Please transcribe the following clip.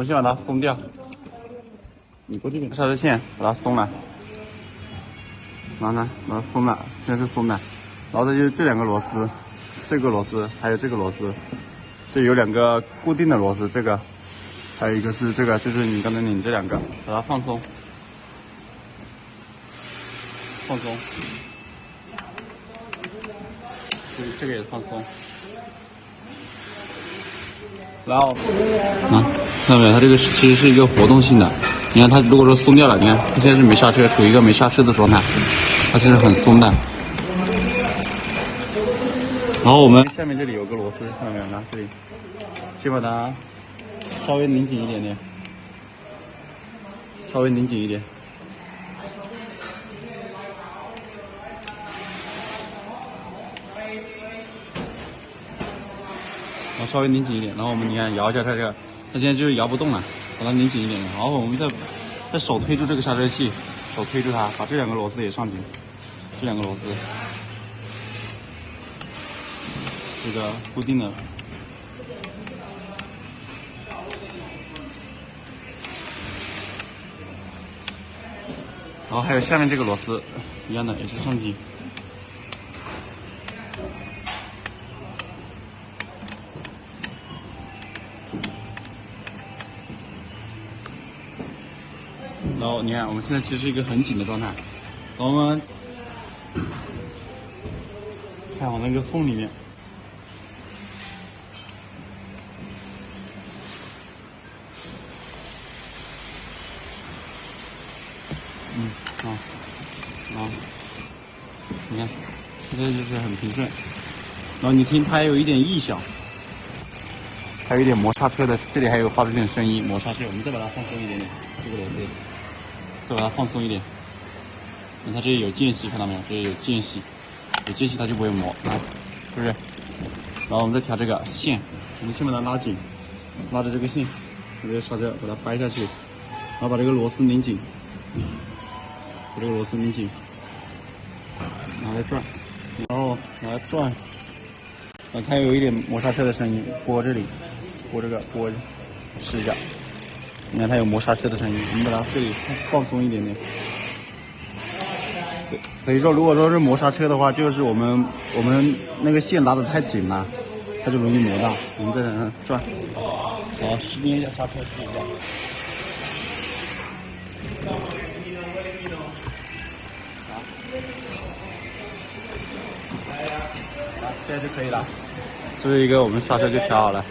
们先把它松掉。你过这边，刹车线把它松了，然后呢，把它松了，现在是松的。然后再就是这两个螺丝，这个螺丝还有这个螺丝，这有两个固定的螺丝，这个还有一个是这个，就是你刚才拧这两个，把它放松，放松，这个也放松。然后看到没有？它这个其实是一个活动性的。你看它如果说松掉了，你看它现在是没刹车，处于一个没刹车的状态，它现在很松的。然后我们下面这里有个螺丝，看到没有？呢，这里先把它稍微拧紧一点点，稍微拧紧一点。然后稍微拧紧一点，然后我们你看摇一下它这个，它现在就是摇不动了，把它拧紧一点。然后我们再手推住这个刹车器，手推住它，把这两个螺丝也上紧，这两个螺丝，这个固定的。然后还有下面这个螺丝，一样的也是上紧。然后你看，我们现在其实是一个很紧的状态。然后我们看往那个缝里面，你看，现在就是很平顺。然后你听，它还有一点异响，还有一点摩擦车的，这里还有发出点声音，摩擦车。我们再把它放松一点点，这个螺丝，再把它放松一点。你看这里有间隙，看到没有？这里有间隙，有间隙它就不会磨，啊，是不是？然后我们再调这个线，我们先把它拉紧，拉着这个线，把这个刹车把它掰下去，然后把这个螺丝拧紧，把这个螺丝拧紧，拿来转，然后拿来转，它有一点摩擦车的声音，拨这里，拨这个，拨试一下，你看它有摩擦车的声音，我们把它这里放松一点点。等于说，如果说是摩刹车的话，就是我们那个线拉得太紧了，它就容易磨到。我们再在那转，好，捏一下刹车，试一下。好，现在就可以了。这是一个我们刹车就调好了。